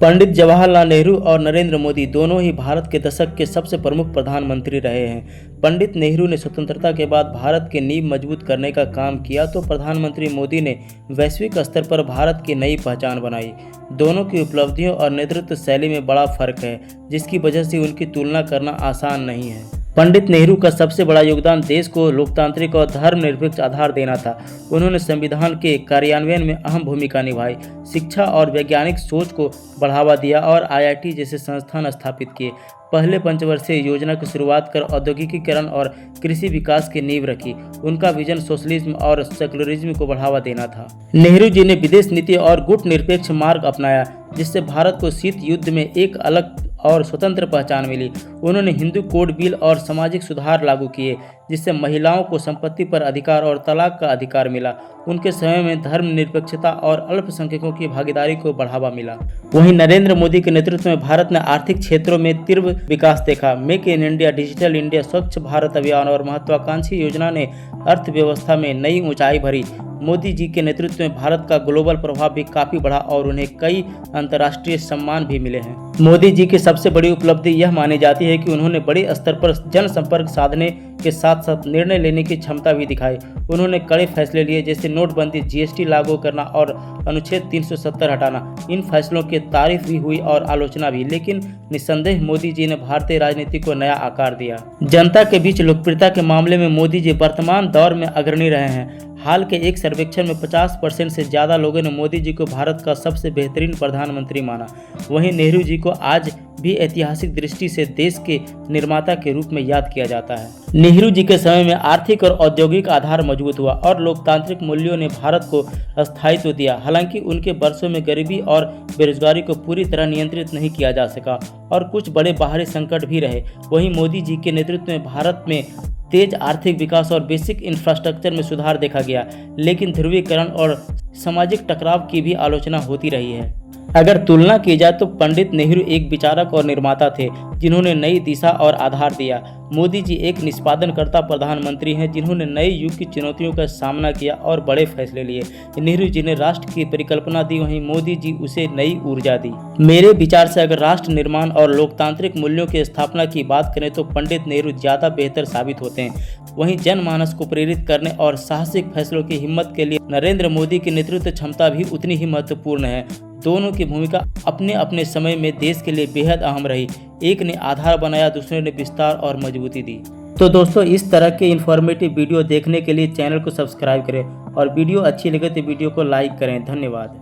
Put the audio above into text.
पंडित जवाहरलाल नेहरू और नरेंद्र मोदी दोनों ही भारत के दशक के सबसे प्रमुख प्रधानमंत्री रहे हैं। पंडित नेहरू ने स्वतंत्रता के बाद भारत की नींव मजबूत करने का काम किया तो प्रधानमंत्री मोदी ने वैश्विक स्तर पर भारत की नई पहचान बनाई। दोनों की उपलब्धियों और नेतृत्व शैली में बड़ा फर्क है, जिसकी वजह से उनकी तुलना करना आसान नहीं है। पंडित नेहरू का सबसे बड़ा योगदान देश को लोकतांत्रिक और धर्मनिरपेक्ष आधार देना था। उन्होंने संविधान के कार्यान्वयन में अहम भूमिका निभाई, शिक्षा और वैज्ञानिक सोच को बढ़ावा दिया और IIT जैसे संस्थान स्थापित किए। पहले पंचवर्षीय योजना की शुरुआत कर औद्योगिकीकरण और कृषि विकास की नींव रखी। उनका विजन सोशलिज्म और सेकुलरिज्म को बढ़ावा देना था। नेहरू जी ने विदेश नीति और गुटनिरपेक्ष मार्ग अपनाया, जिससे भारत को शीत युद्ध में एक अलग और स्वतंत्र पहचान मिली। उन्होंने हिंदू कोड बिल और सामाजिक सुधार लागू किए, जिससे महिलाओं को संपत्ति पर अधिकार और तलाक का अधिकार मिला। उनके समय में धर्मनिरपेक्षता और अल्पसंख्यकों की भागीदारी को बढ़ावा मिला। वहीं नरेंद्र मोदी के नेतृत्व में भारत ने आर्थिक क्षेत्रों में तीव्र विकास देखा। Make in India, digital India, स्वच्छ भारत अभियान और महत्वाकांक्षी योजना ने अर्थव्यवस्था में नई ऊंचाई भरी। मोदी जी के नेतृत्व में भारत का ग्लोबल प्रभाव भी काफी बढ़ा और उन्हें कई अंतर्राष्ट्रीय सम्मान भी मिले हैं। मोदी जी की सबसे बड़ी उपलब्धि यह मानी जाती है कि उन्होंने बड़े स्तर पर जनसंपर्क साधने के साथ साथ निर्णय लेने की क्षमता भी दिखाई। उन्होंने कड़े फैसले लिए, जैसे नोटबंदी, GST लागू करना और अनुच्छेद 370 हटाना। इन फैसलों की तारीफ भी हुई और आलोचना भी, लेकिन निस्संदेह मोदी जी ने भारतीय राजनीति को नया आकार दिया। जनता के बीच लोकप्रियता के मामले में मोदी जी वर्तमान दौर में अग्रणी रहे हैं। हाल के एक सर्वेक्षण में 50% से ज़्यादा लोगों ने मोदी जी को भारत का सबसे बेहतरीन प्रधानमंत्री माना। वहीं नेहरू जी को आज भी ऐतिहासिक दृष्टि से देश के निर्माता के रूप में याद किया जाता है। नेहरू जी के समय में आर्थिक और औद्योगिक आधार मजबूत हुआ और लोकतांत्रिक मूल्यों ने भारत को स्थायित्व दिया। हालांकि उनके वर्षों में गरीबी और बेरोजगारी को पूरी तरह नियंत्रित नहीं किया जा सका और कुछ बड़े बाहरी संकट भी रहे। वहीं मोदी जी के नेतृत्व में भारत में तेज आर्थिक विकास और बेसिक इंफ्रास्ट्रक्चर में सुधार देखा गया, लेकिन ध्रुवीकरण और सामाजिक टकराव की भी आलोचना होती रही है। अगर तुलना की जाए तो पंडित नेहरू एक विचारक और निर्माता थे, जिन्होंने नई दिशा और आधार दिया। मोदी जी एक निष्पादनकर्ता प्रधानमंत्री हैं, जिन्होंने नए युग की चुनौतियों का सामना किया और बड़े फैसले लिए। नेहरू जी ने राष्ट्र की परिकल्पना दी, वहीं मोदी जी उसे नई ऊर्जा दी। मेरे विचार से अगर राष्ट्र निर्माण और लोकतांत्रिक मूल्यों की स्थापना की बात करें तो पंडित नेहरू ज़्यादा बेहतर साबित होते हैं। वहीं जनमानस को प्रेरित करने और साहसिक फैसलों की हिम्मत के लिए नरेंद्र मोदी की नेतृत्व क्षमता भी उतनी ही महत्वपूर्ण है। दोनों की भूमिका अपने अपने समय में देश के लिए बेहद अहम रही। एक ने आधार बनाया, दूसरे ने विस्तार और मजबूती दी। तो दोस्तों, इस तरह के इन्फॉर्मेटिव वीडियो देखने के लिए चैनल को सब्सक्राइब करें और वीडियो अच्छी लगे तो वीडियो को लाइक करें। धन्यवाद।